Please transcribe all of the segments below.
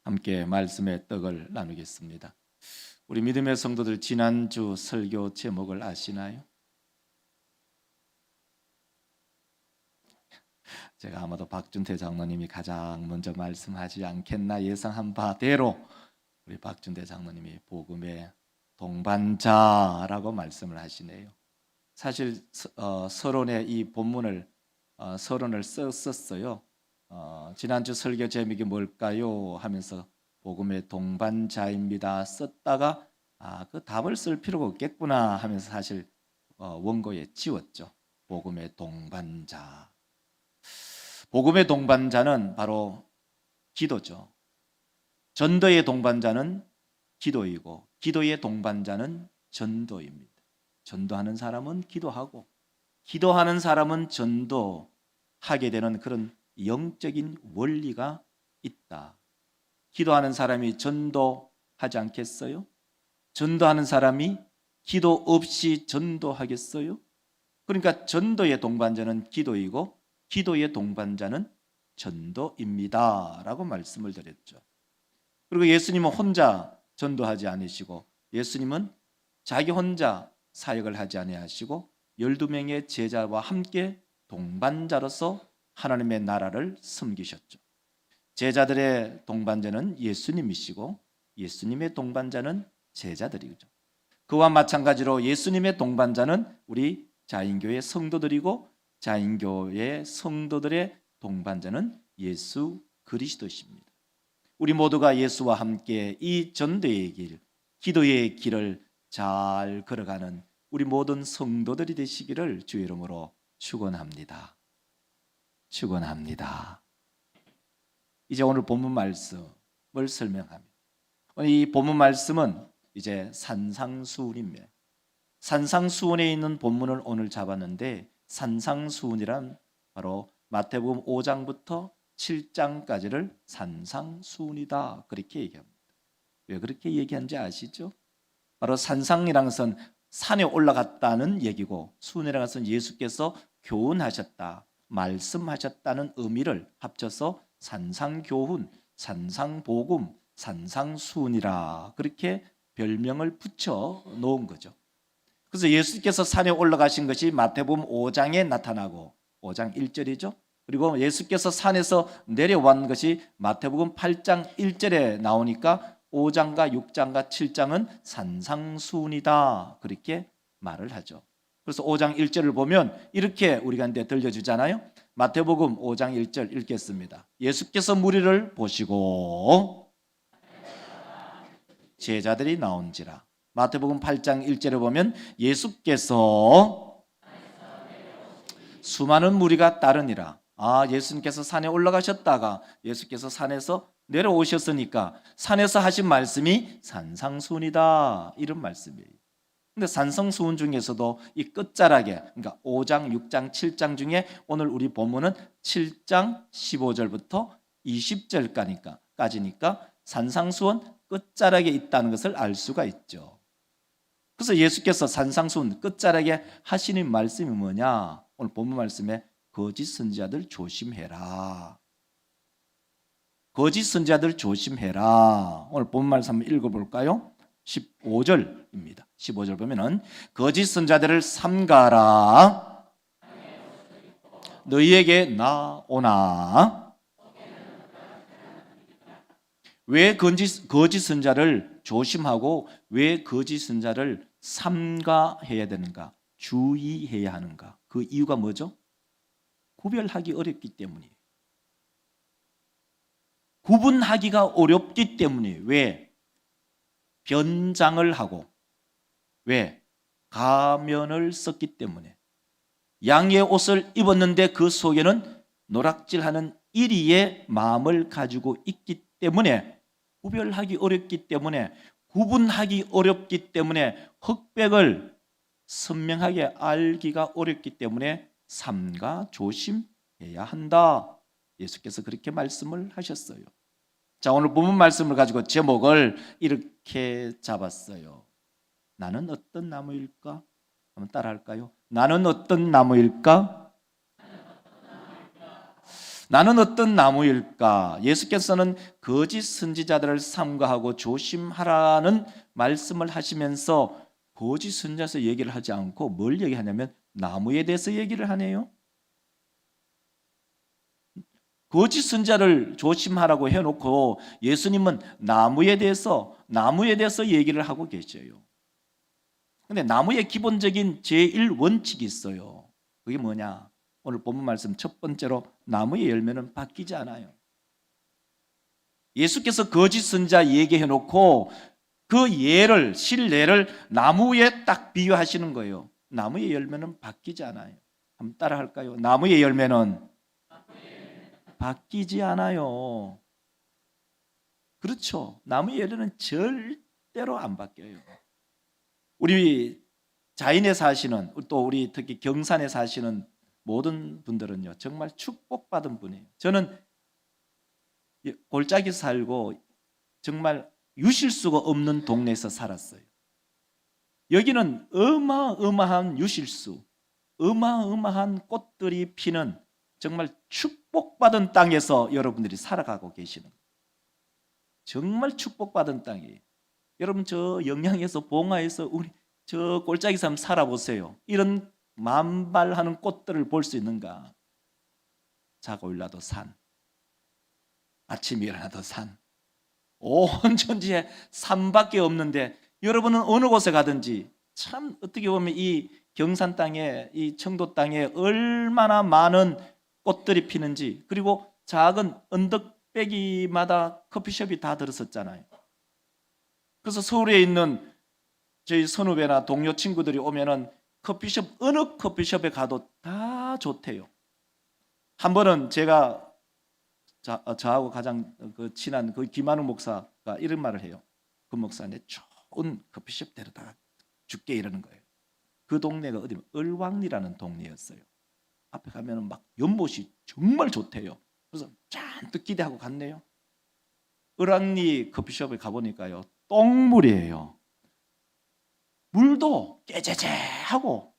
함께 말씀의 떡을 나누겠습니다. 우리 믿음의 성도들, 지난주 설교 제목을 아시나요? 제가 아마도 박준태 장로님이 가장 먼저 말씀하지 않겠나 예상한 바대로 우리 박준태 장로님이 복음의 동반자라고 말씀을 하시네요. 사실 서론에 이 본문을 서론을 썼어요. 지난주 설교 제목이 뭘까요? 하면서 복음의 동반자입니다 썼다가 그 답을 쓸 필요가 없겠구나 하면서 사실 원고에 지웠죠. 복음의 동반자. 복음의 동반자는 바로 기도죠. 전도의 동반자는 기도이고 기도의 동반자는 전도입니다. 전도하는 사람은 기도하고 기도하는 사람은 전도하게 되는 그런 영적인 원리가 있다. 기도하는 사람이 전도하지 않겠어요? 전도하는 사람이 기도 없이 전도하겠어요? 그러니까 전도의 동반자는 기도이고 기도의 동반자는 전도입니다 라고 말씀을 드렸죠. 그리고 예수님은 혼자 전도하지 않으시고 예수님은 자기 혼자 사역을 하지 아니하시고 12명의 제자와 함께 동반자로서 하나님의 나라를 섬기셨죠. 제자들의 동반자는 예수님이시고 예수님의 동반자는 제자들이죠. 그와 마찬가지로 예수님의 동반자는 우리 자인교회 성도들이고 자인교회 성도들의 동반자는 예수 그리스도십니다. 우리 모두가 예수와 함께 이 전도의 길, 기도의 길을 잘 걸어가는 우리 모든 성도들이 되시기를 주의 이름으로 축원합니다. 축원합니다. 이제 오늘 본문 말씀을 설명합니다. 이 본문 말씀은 이제 산상수훈입니다. 산상수훈에 있는 본문을 오늘 잡았는데 산상수훈이란 바로 마태복음 5장부터 7장까지를 산상수훈이다 그렇게 얘기합니다. 왜 그렇게 얘기한지 아시죠? 바로 산상이라는 것은 산에 올라갔다는 얘기고 수훈이라는 것은 예수께서 교훈하셨다, 말씀하셨다는 의미를 합쳐서 산상교훈, 산상복음, 산상수훈이라 그렇게 별명을 붙여 놓은 거죠. 그래서 예수께서 산에 올라가신 것이 마태복음 5장에 나타나고 5장 1절이죠. 그리고 예수께서 산에서 내려온 것이 마태복음 8장 1절에 나오니까 5장과 6장과 7장은 산상수훈이다 그렇게 말을 하죠. 그래서 5장 1절을 보면 이렇게 우리가 이제 들려주잖아요. 마태복음 5장 1절 읽겠습니다. 예수께서 무리를 보시고 제자들이 나온지라. 마태복음 8장 1절에 보면 예수께서 수많은 무리가 따르니라. 예수님께서 산에 올라가셨다가 예수께서 산에서 내려오셨으니까 산에서 하신 말씀이 산상수훈이다 이런 말씀이에요. 근데 산상수훈 중에서도 이 끝자락에 그러니까 5장, 6장, 7장 중에 오늘 우리 본문은 7장 15절부터 20절까지니까 산상수훈 끝자락에 있다는 것을 알 수가 있죠. 그래서 예수께서 산상수훈 끝자락에 하시는 말씀이 뭐냐? 오늘 본문 말씀에 거짓 선지자들 조심해라. 거짓 선지자들 조심해라. 오늘 본문 말씀 한번 읽어볼까요? 15절입니다. 15절 보면은 거짓 선지자들을 삼가라. 너희에게 나오나. 왜 거짓 선지자를 조심하고 왜 거짓 선지자를 삼가해야 되는가? 주의해야 하는가? 그 이유가 뭐죠? 구별하기 어렵기 때문이에요. 구분하기가 어렵기 때문이에요. 왜? 변장을 하고 왜? 가면을 썼기 때문에. 양의 옷을 입었는데 그 속에는 노락질하는 이리의 마음을 가지고 있기 때문에 구별하기 어렵기 때문에 구분하기 어렵기 때문에 흑백을 선명하게 알기가 어렵기 때문에 삼가 조심해야 한다. 예수께서 그렇게 말씀을 하셨어요. 자, 오늘 본문 말씀을 가지고 제목을 이렇게 잡았어요. 나는 어떤 나무일까? 한번 따라할까요? 나는 어떤 나무일까? 나는 어떤 나무일까? 예수께서는 거짓 선지자들을 삼가하고 조심하라는 말씀을 하시면서 거짓 선지자에서 얘기를 하지 않고 뭘 얘기하냐면 나무에 대해서 얘기를 하네요. 거짓 선지자를 조심하라고 해놓고 예수님은 나무에 대해서 얘기를 하고 계셔요. 근데 나무의 기본적인 제1원칙이 있어요. 그게 뭐냐? 오늘 본문 말씀 첫 번째로 나무의 열매는 바뀌지 않아요. 예수께서 거짓 선지자 얘기해 놓고 그 예를 실례를 나무에 딱 비유하시는 거예요. 나무의 열매는 바뀌지 않아요. 한번 따라 할까요? 나무의 열매는 바뀌지 않아요. 그렇죠. 나무의 열매는 절대로 안 바뀌어요. 우리 자인에 사시는 또 우리 특히 경산에 사시는 모든 분들은요 정말 축복받은 분이에요. 저는 골짜기 살고 정말 유실 수가 없는 동네에서 살았어요. 여기는 어마어마한 유실수, 어마어마한 꽃들이 피는 정말 축복받은 땅에서 여러분들이 살아가고 계시는 거예요. 정말 축복받은 땅이에요. 여러분 저 영양에서 봉화에서 우리 저 골짜기 삶 살아보세요. 이런 만발하는 꽃들을 볼 수 있는가? 자고 일어나도 산, 아침에 일어나도 산, 온 천지에 산밖에 없는데 여러분은 어느 곳에 가든지 참 어떻게 보면 이 경산 땅에 이 청도 땅에 얼마나 많은 꽃들이 피는지, 그리고 작은 언덕배기마다 커피숍이 다 들었었잖아요. 그래서 서울에 있는 저희 선후배나 동료 친구들이 오면은 커피숍 어느 커피숍에 가도 다 좋대요. 한 번은 제가 저하고 가장 친한 그 김한우 목사가 이런 말을 해요. 그 목사한테 좋은 커피숍 데려다가 줄게 이러는 거예요. 그 동네가 어디면 을왕리라는 동네였어요. 앞에 가면은 막 연못이 정말 좋대요. 그래서 잔뜩 기대하고 갔네요. 을왕리 커피숍에 가보니까요 똥물이에요. 물도 깨재재하고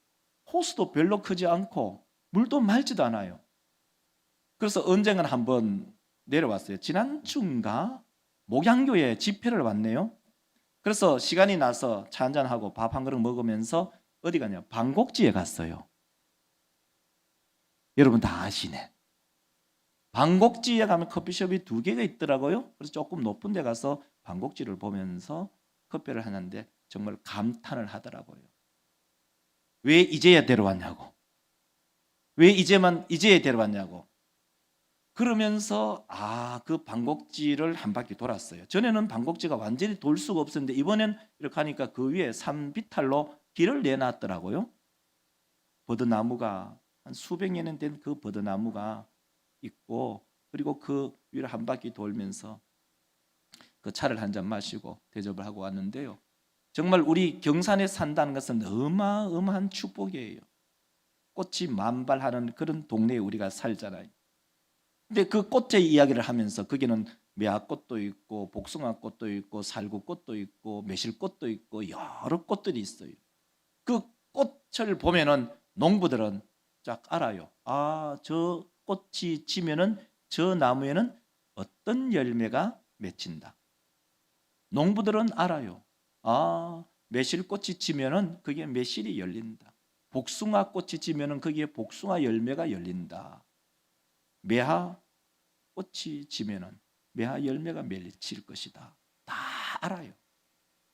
호수도 별로 크지 않고 물도 맑지도 않아요. 그래서 언젠가 한번 내려왔어요. 지난주인가 목양교에 집회를 왔네요. 그래서 시간이 나서 차 한잔하고 밥 한 그릇 먹으면서 어디 가냐? 방곡지에 갔어요. 여러분 다 아시네. 방곡지에 가면 커피숍이 2개가 있더라고요. 그래서 조금 높은 데 가서 방곡지를 보면서 커피를 하는데 정말 감탄을 하더라고요. 왜 이제야 데려왔냐고. 왜 이제야 데려왔냐고. 그러면서 그 방곡지를 한 바퀴 돌았어요. 전에는 방곡지가 완전히 돌 수가 없었는데 이번엔 이렇게 하니까 그 위에 산비탈로 길을 내놨더라고요. 버드나무가 한 수백 년은 된 그 버드나무가 있고, 그리고 그 위를 한 바퀴 돌면서 그 차를 한 잔 마시고 대접을 하고 왔는데요. 정말 우리 경산에 산다는 것은 어마어마한 축복이에요. 꽃이 만발하는 그런 동네에 우리가 살잖아요. 근데 그 꽃의 이야기를 하면서 거기는 매화꽃도 있고 복숭아꽃도 있고 살구꽃도 있고 매실꽃도 있고 여러 꽃들이 있어요. 그 꽃을 보면은 농부들은 쫙 알아요. 저 꽃이 지면은 저 나무에는 어떤 열매가 맺힌다. 농부들은 알아요. 매실꽃이 지면은 그게 매실이 열린다. 복숭아꽃이 지면은 거기에 복숭아 열매가 열린다. 매화 꽃이 지면은 매화 열매가 맺힐 것이다. 다 알아요.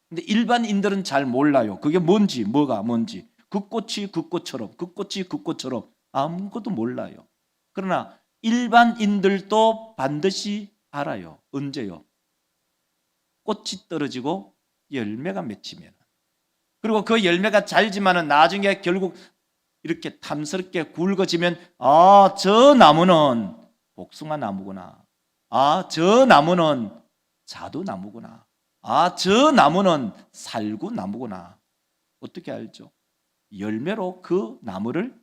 근데 일반인들은 잘 몰라요. 그게 뭐가 뭔지. 그 꽃이 그 꽃처럼, 그 꽃이 그 꽃처럼 아무것도 몰라요. 그러나 일반인들도 반드시 알아요. 언제요? 꽃이 떨어지고 열매가 맺히면. 그리고 그 열매가 잘 지면은 나중에 결국 이렇게 탐스럽게 굵어지면 저 나무는 복숭아 나무구나. 저 나무는 자두나무구나. 저 나무는 살구나무구나. 어떻게 알죠? 열매로 그 나무를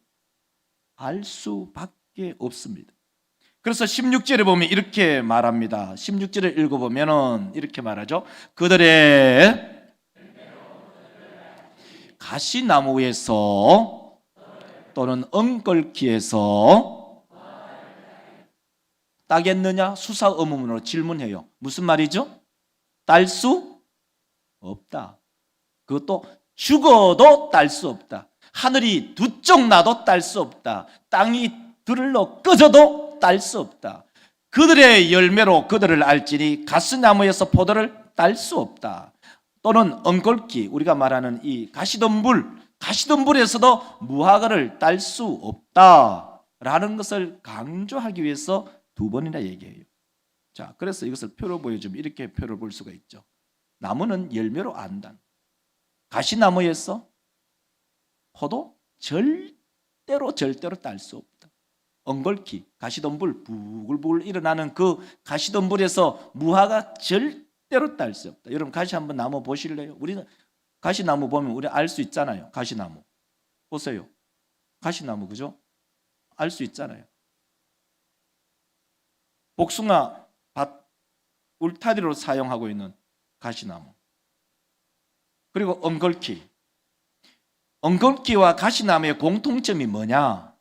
알 수밖에 없습니다. 그래서 16절에 보면 이렇게 말합니다. 16절을 읽어보면 이렇게 말하죠. 그들의 가시나무에서 또는 엉겅퀴에서 따겠느냐? 수사 의문문으로 질문해요. 무슨 말이죠? 딸 수 없다. 그것도 죽어도 딸 수 없다. 하늘이 두 쪽 나도 딸 수 없다. 땅이 들러 꺼져도 딸 수 없다. 그들의 열매로 그들을 알지니 가시나무에서 포도를 딸 수 없다. 또는 엉겅퀴, 우리가 말하는 이 가시덤불에서도 무화과를 딸 수 없다라는 것을 강조하기 위해서 두 번이나 얘기해요. 자, 그래서 이것을 표로 보여주면 이렇게 표를 볼 수가 있죠. 나무는 열매로 안다. 가시나무에서 포도 절대로 딸 수 없다. 엉겅퀴, 가시덤불 부글부글 일어나는 그 가시덤불에서 무화과 절대로 딸 수 없다. 여러분 가시 한번 나무 보실래요? 우리는 가시나무 보면 우리 알 수 있잖아요. 가시나무 보세요. 가시나무 그죠? 알 수 있잖아요. 복숭아 밭 울타리로 사용하고 있는 가시나무. 그리고 엉겅퀴와 가시나무의 공통점이 뭐냐?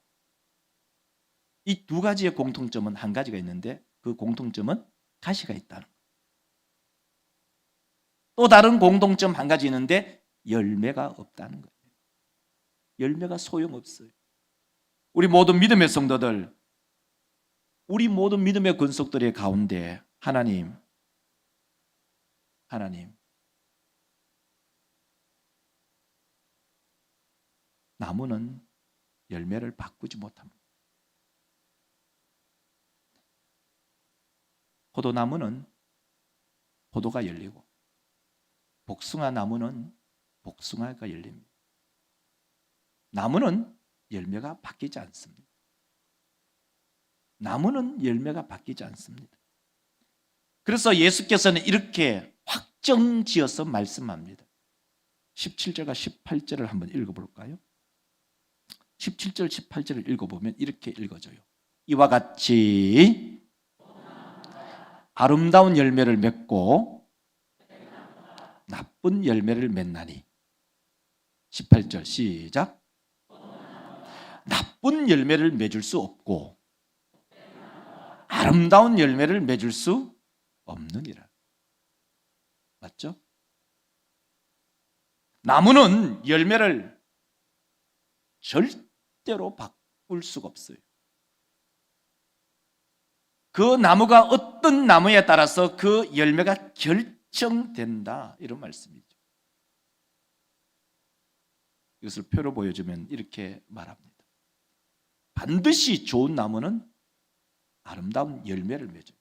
이 두 가지의 공통점은 한 가지가 있는데 그 공통점은 가시가 있다는 거예요. 또 다른 공통점 한 가지 있는데 열매가 없다는 거예요. 열매가 소용없어요. 우리 모든 믿음의 성도들, 우리 모든 믿음의 권속들의 가운데 하나님 나무는 열매를 바꾸지 못합니다. 포도나무는 포도가 열리고 복숭아 나무는 복숭아가 열립니다. 나무는 열매가 바뀌지 않습니다. 나무는 열매가 바뀌지 않습니다. 그래서 예수께서는 이렇게 확정지어서 말씀합니다. 17절과 18절을 한번 읽어볼까요? 17절, 18절을 읽어보면 이렇게 읽어져요. 이와 같이 아름다운 열매를 맺고 나쁜 열매를 맺나니. 18절 시작. 나쁜 열매를 맺을 수 없고 아름다운 열매를 맺을 수 없느니라. 맞죠? 나무는 열매를 절대로 바꿀 수가 없어요. 그 나무가 어떤 나무에 따라서 그 열매가 결정된다, 이런 말씀이죠. 이것을 표로 보여주면 이렇게 말합니다. 반드시 좋은 나무는 아름다운 열매를 맺어요.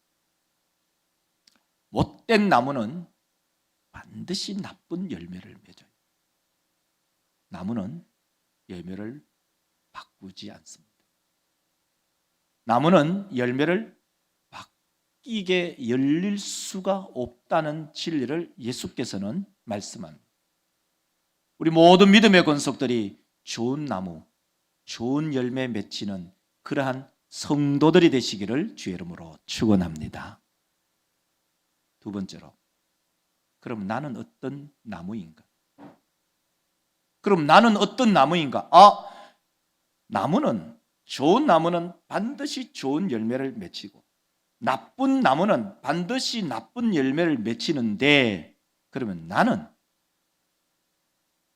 못된 나무는 반드시 나쁜 열매를 맺어요. 나무는 열매를 바꾸지 않습니다. 나무는 열매를 바뀌게 열릴 수가 없다는 진리를 예수께서는 말씀합니다. 우리 모든 믿음의 권속들이 좋은 나무, 좋은 열매 맺히는 그러한 성도들이 되시기를 주의 이름으로 축원합니다. 두 번째로, 그럼 나는 어떤 나무인가? 나무는, 좋은 나무는 반드시 좋은 열매를 맺히고 나쁜 나무는 반드시 나쁜 열매를 맺히는데, 그러면 나는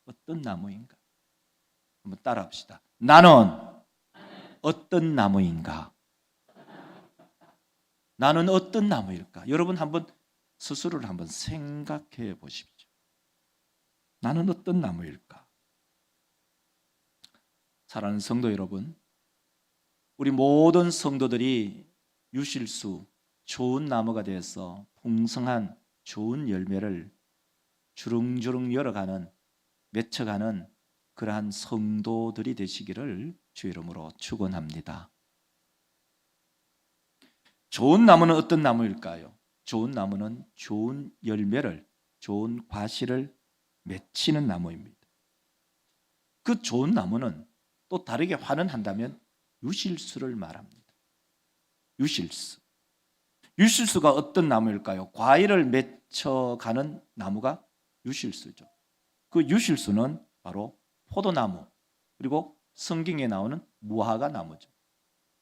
어떤 나무인가? 한번 따라합시다. 나는 어떤 나무인가? 나는 어떤 나무일까? 여러분 한번 스스로를 한번 생각해 보십시오. 나는 어떤 나무일까? 사랑하는 성도 여러분, 우리 모든 성도들이 유실수, 좋은 나무가 되어서 풍성한 좋은 열매를 주릉주릉 열어가는, 맺혀가는 그러한 성도들이 되시기를 주의 이름으로 축원합니다. 좋은 나무는 어떤 나무일까요? 좋은 나무는 좋은 열매를, 좋은 과실을 맺히는 나무입니다. 그 좋은 나무는 또 다르게 환원한다면 유실수를 말합니다. 유실수가 어떤 나무일까요? 과일을 맺혀가는 나무가 유실수죠. 그 유실수는 바로 포도나무, 그리고 성경에 나오는 무화과 나무죠.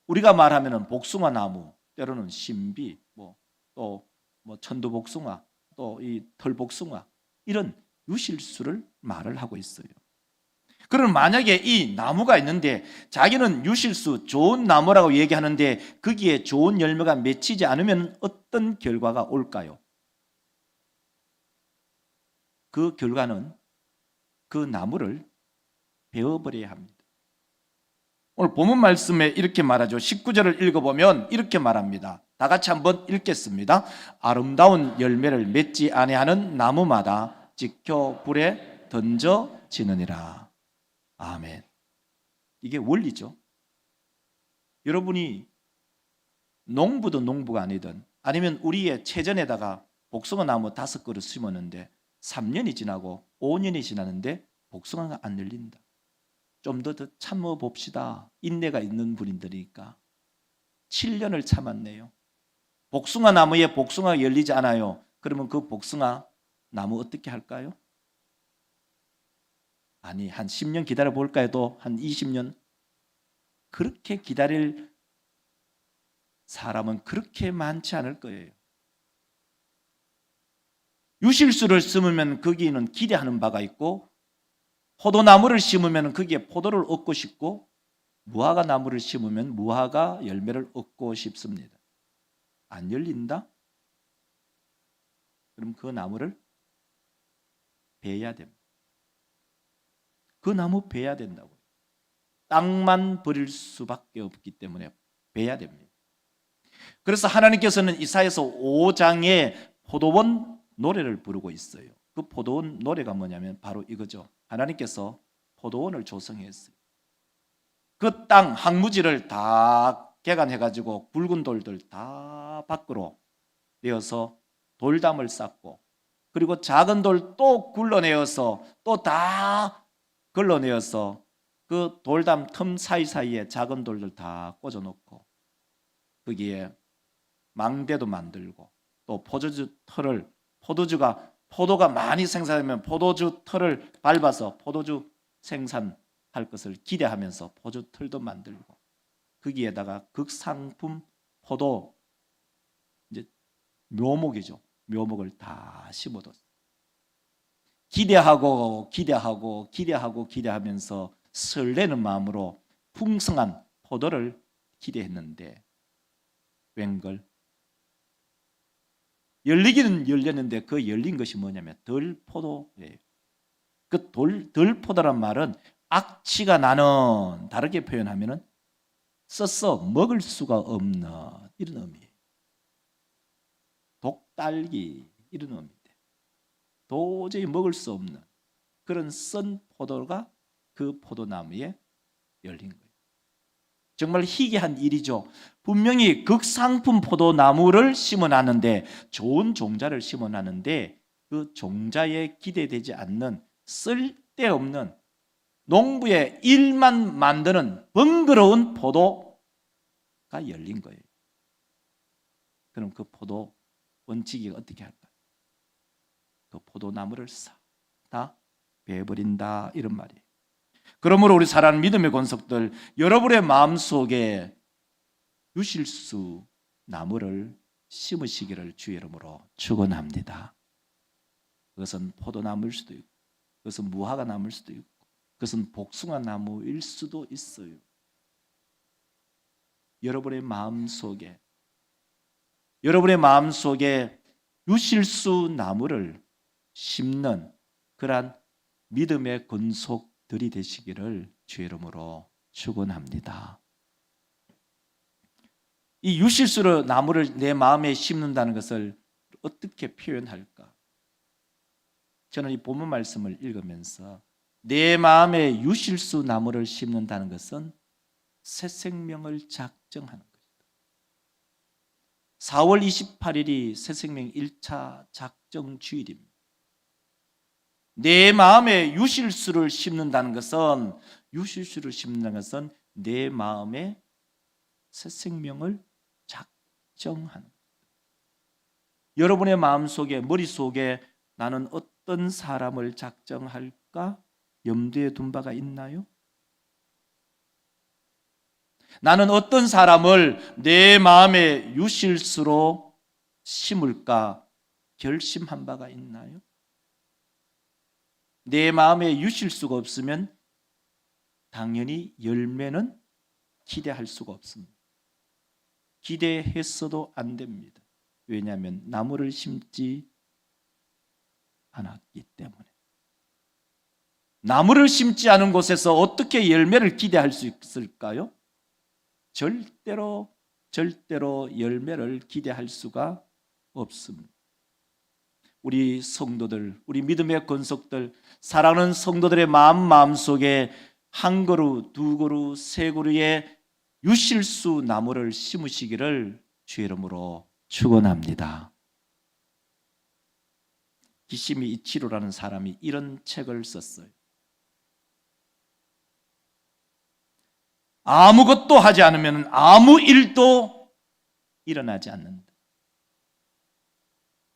우리가 말하면 복숭아 나무, 때로는 신비, 또 천도복숭아, 또 이 털복숭아 이런 유실수를 말을 하고 있어요. 그럼 만약에 이 나무가 있는데 자기는 유실수 좋은 나무라고 얘기하는데 거기에 좋은 열매가 맺히지 않으면 어떤 결과가 올까요? 그 결과는 그 나무를 베어버려야 합니다. 오늘 본문 말씀에 이렇게 말하죠. 19절을 읽어보면 이렇게 말합니다. 다 같이 한번 읽겠습니다. 아름다운 열매를 맺지 아니하는 나무마다 지켜 불에 던져지느니라. 아멘. 이게 원리죠. 여러분이 농부든 농부가 아니든 아니면 우리의 체전에다가 복숭아 나무 5그루 심었는데 3년이 지나고 5년이 지났는데 복숭아가 안 열린다. 좀 더 참아 봅시다. 인내가 있는 분들이니까 7년을 참았네요. 복숭아 나무에 복숭아가 열리지 않아요. 그러면 그 복숭아 나무 어떻게 할까요? 아니, 한 10년 기다려 볼까요? 또 한 20년? 그렇게 기다릴 사람은 그렇게 많지 않을 거예요. 유실수를 심으면 거기는 기대하는 바가 있고, 포도나무를 심으면 거기에 포도를 얻고 싶고, 무화과 나무를 심으면 무화과 열매를 얻고 싶습니다. 안 열린다? 그럼 그 나무를 베야 됩니다. 그 나무 베야 된다고요. 땅만 버릴 수밖에 없기 때문에 베야 됩니다. 그래서 하나님께서는 이사야서 5장에 포도원 노래를 부르고 있어요. 그 포도원 노래가 뭐냐면 바로 이거죠. 하나님께서 포도원을 조성했어요. 그 땅 황무지를 다 개간해가지고 굵은 돌들 다 밖으로 내어서 돌담을 쌓고, 그리고 작은 돌 또 굴러내어서 또 다 걸러내어서 그 돌담 틈 사이사이에 작은 돌들 다 꽂아놓고 거기에 망대도 만들고, 또 포도주 털을 포도가 많이 생산되면 포도주 털을 밟아서 포도주 생산할 것을 기대하면서 포도주 털도 만들고, 거기에다가 극상품 포도 이제 묘목이죠. 묘목을 다 심어뒀어요. 기대하면서 설레는 마음으로 풍성한 포도를 기대했는데 웬걸 열리기는 열렸는데 그 열린 것이 뭐냐면 덜포도예요. 그 덜포도란 말은 악취가 나는, 다르게 표현하면은 써서 먹을 수가 없는 이런 의미예요. 독딸기 이런 의미인데 도저히 먹을 수 없는 그런 썬 포도가 그 포도나무에 열린 거예요. 정말 희귀한 일이죠. 분명히 극상품 포도나무를 심어놨는데, 좋은 종자를 심어놨는데 그 종자에 기대되지 않는 쓸데없는 농부의 일만 만드는 번거로운 포도가 열린 거예요. 그럼 그 포도 원칙이 어떻게 할까요? 그 포도나무를 싹 다 베어버린다, 이런 말이에요. 그러므로 우리 사랑하는 믿음의 권속들, 여러분의 마음속에 유실수 나무를 심으시기를 주의 이름으로 축원합니다. 그것은 포도나무일 수도 있고, 그것은 무화과 나무일 수도 있고, 그것은 복숭아 나무일 수도 있어요. 여러분의 마음속에 유실수 나무를 심는 그러한 믿음의 권속들이 되시기를 주의 이름으로 축원합니다. 이 유실수 나무를 내 마음에 심는다는 것을 어떻게 표현할까? 저는 이 본문 말씀을 읽으면서 내 마음에 유실수 나무를 심는다는 것은 새 생명을 작정하는 것이다. 4월 28일이 새 생명 1차 작정 주일입니다. 내 마음에 유실수를 심는다는 것은 내 마음에 새 생명을 작정하는 것입니다. 여러분의 마음속에, 머릿속에 나는 어떤 사람을 작정할까 염두에 둔 바가 있나요? 나는 어떤 사람을 내 마음의 유실수로 심을까 결심한 바가 있나요? 내 마음에 유실수가 없으면 당연히 열매는 기대할 수가 없습니다. 기대했어도 안 됩니다. 왜냐하면 나무를 심지 않았기 때문에. 나무를 심지 않은 곳에서 어떻게 열매를 기대할 수 있을까요? 절대로 열매를 기대할 수가 없습니다. 우리 성도들, 우리 믿음의 권속들, 사랑하는 성도들의 마음속에 한 그루, 두 그루, 세 그루의 유실수 나무를 심으시기를 주의 이름으로 축원합니다. 기시미 이치로라는 사람이 이런 책을 썼어요. 아무것도 하지 않으면 아무 일도 일어나지 않는다.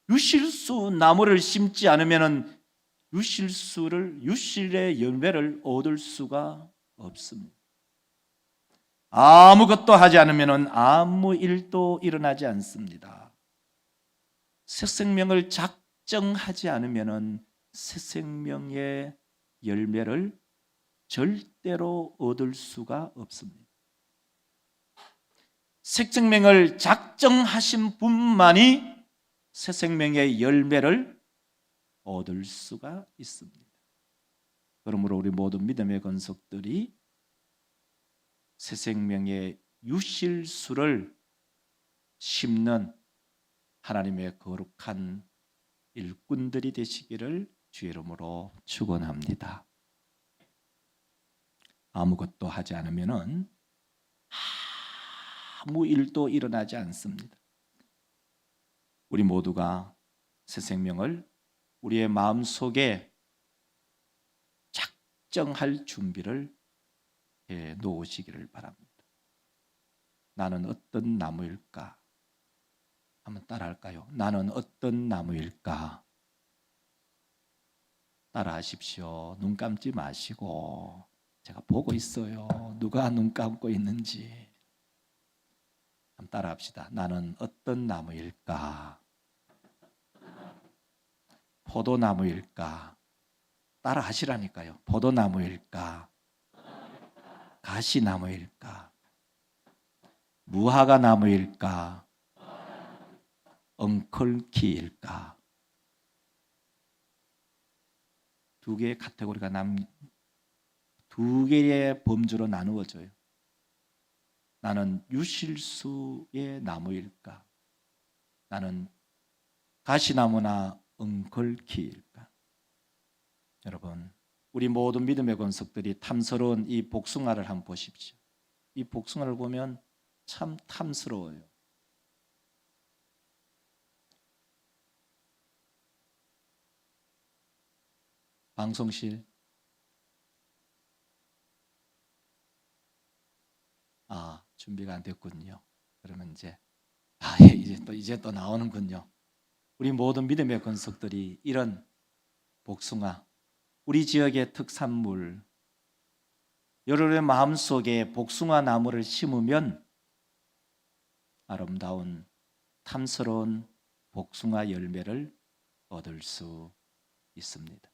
유실수 나무를 심지 않으면 유실의 열매를 얻을 수가 없습니다. 아무것도 하지 않으면 아무 일도 일어나지 않습니다. 새 생명을 작정하지 않으면 새 생명의 열매를 절대로 얻을 수가 없습니다. 새 생명을 작정하신 분만이 새 생명의 열매를 얻을 수가 있습니다. 그러므로 우리 모든 믿음의 권속들이 새 생명의 유실수를 심는 하나님의 거룩한 일꾼들이 되시기를 주의 이름으로 축원합니다. 아무것도 하지 않으면은 아무 일도 일어나지 않습니다. 우리 모두가 새 생명을 우리의 마음속에 작정할 준비를 해 놓으시기를 바랍니다. 나는 어떤 나무일까? 한번 따라할까요? 나는 어떤 나무일까? 따라하십시오. 눈 감지 마시고 제가 보고 있어요. 누가 눈 감고 있는지 한번 따라합시다. 나는 어떤 나무일까? 포도나무일까? 따라하시라니까요. 포도나무일까? 가시나무일까? 무화과나무일까? 엉컬키일까? 두 개의 카테고리가 두 개의 범주로 나누어져요. 나는 유실수의 나무일까? 나는 가시나무나 엉컬키일까? 여러분, 우리 모든 믿음의 권속들이 탐스러운 이 복숭아를 한번 보십시오. 이 복숭아를 보면 참 탐스러워요. 방송실 준비가 안 됐군요. 그러면 이제 또 나오는군요. 우리 모든 믿음의 권속들이 이런 복숭아, 우리 지역의 특산물, 여러분의 마음속에 복숭아 나무를 심으면 아름다운 탐스러운 복숭아 열매를 얻을 수 있습니다.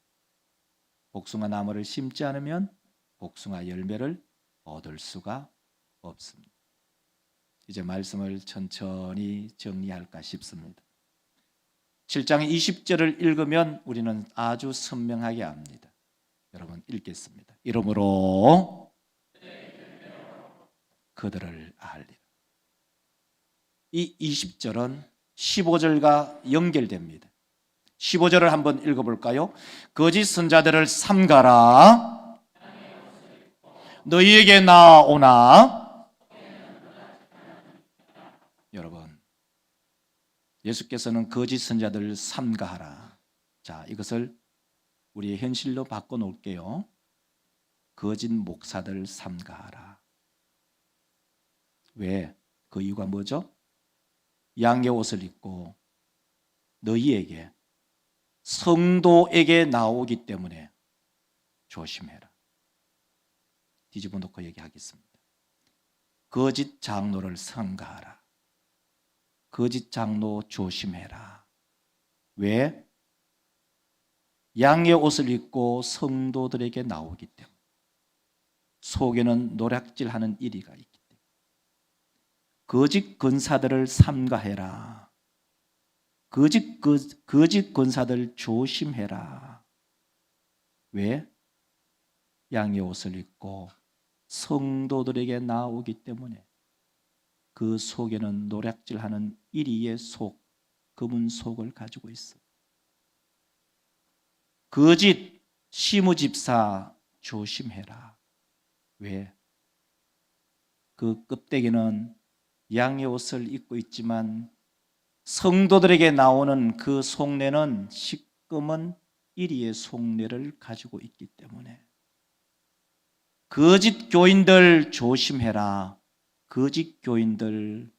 복숭아 나무를 심지 않으면 복숭아 열매를 얻을 수가 없습니다. 이제 말씀을 천천히 정리할까 싶습니다. 7장 20절을 읽으면 우리는 아주 선명하게 압니다. 여러분 읽겠습니다. 이러므로 그들을 알리라. 이 20절은 15절과 연결됩니다. 15절을 한번 읽어볼까요? 거짓 선자들을 삼가라. 너희에게 나오나. 여러분, 예수께서는 거짓 선자들을 삼가하라. 자, 이것을 우리의 현실로 바꿔놓을게요. 거짓 목사들 삼가하라. 왜? 그 이유가 뭐죠? 양의 옷을 입고 너희에게, 성도에게 나오기 때문에 조심해라. 뒤집어 놓고 얘기하겠습니다. 거짓 장로를 삼가하라. 거짓 장로 조심해라. 왜? 양의 옷을 입고 성도들에게 나오기 때문에. 속에는 노략질하는 이리가 있기 때문에. 거짓 권사들을 삼가해라. 거짓 권사들 조심해라. 왜? 양의 옷을 입고 성도들에게 나오기 때문에 그 속에는 노략질하는 이리의 속, 검은 속을 가지고 있어. 거짓 시무집사 조심해라. 왜? 그 껍데기는 양의 옷을 입고 있지만 성도들에게 나오는 그 속내는 시꺼먼 이리의 속내를 가지고 있기 때문에 거짓 교인들 조심해라. 거짓 교인들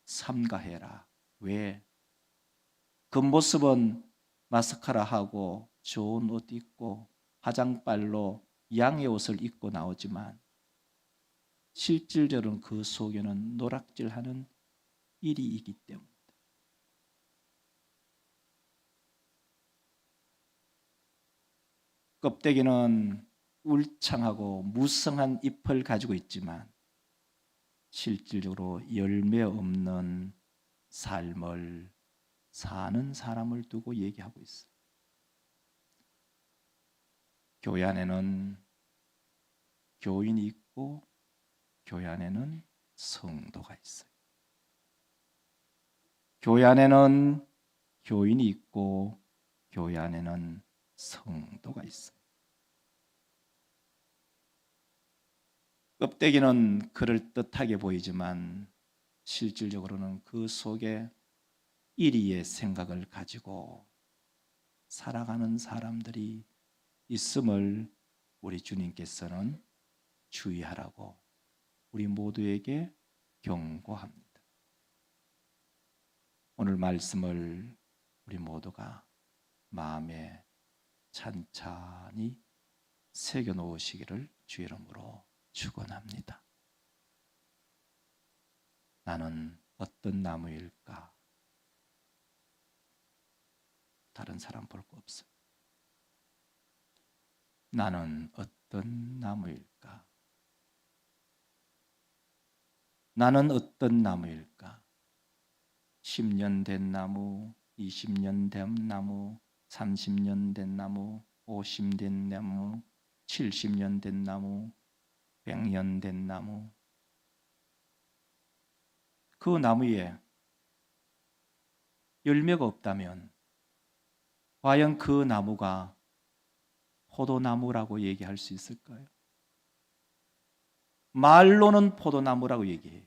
삼가해라. 왜? 겉모습은 마스카라하고 좋은 옷 입고 화장빨로 양의 옷을 입고 나오지만 실질적으로는 그 속에는 노략질하는 일이기 때문입니다. 껍데기는 울창하고 무성한 잎을 가지고 있지만 실질적으로 열매 없는 삶을 사는 사람을 두고 얘기하고 있어요. 교회 안에는 교인이 있고 교회 안에는 성도가 있어요. 교회 안에는 교인이 있고 교회 안에는 성도가 있어요. 껍데기는 그럴듯하게 보이지만 실질적으로는 그 속에 이리의 생각을 가지고 살아가는 사람들이 있음을 우리 주님께서는 주의하라고 우리 모두에게 경고합니다. 오늘 말씀을 우리 모두가 마음에 찬찬히 새겨 놓으시기를 주의 이름으로 축원합니다. 나는 어떤 나무일까? 다른 사람 볼 거 없어요. 나는 어떤 나무일까? 나는 어떤 나무일까? 10년 된 나무, 20년 된 나무, 30년 된 나무, 50년 된 나무, 70년 된 나무, 100년 된 나무. 그 나무에 열매가 없다면 과연 그 나무가 포도나무라고 얘기할 수 있을까요? 말로는 포도나무라고 얘기해요.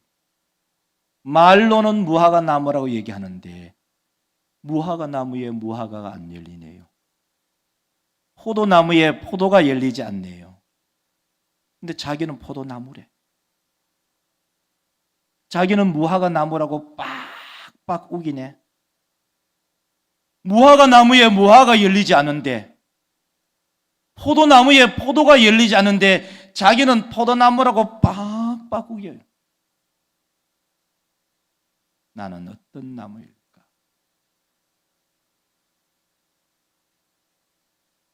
말로는 무화과 나무라고 얘기하는데 무화과 나무에 무화과가 안 열리네요. 포도나무에 포도가 열리지 않네요. 근데 자기는 포도나무래. 자기는 무화과 나무라고 빡빡 우기네. 무화과 나무에 무화과가 열리지 않은데 포도나무에 포도가 열리지 않는데 자기는 포도나무라고 빡빡 우겨요. 나는 어떤 나무일까?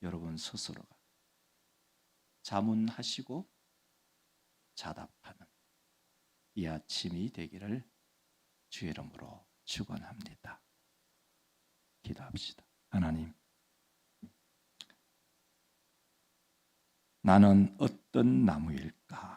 여러분 스스로가 자문하시고 자답하는 이 아침이 되기를 주의 이름으로 축원합니다. 기도합시다. 하나님, 나는 어떤 나무일까?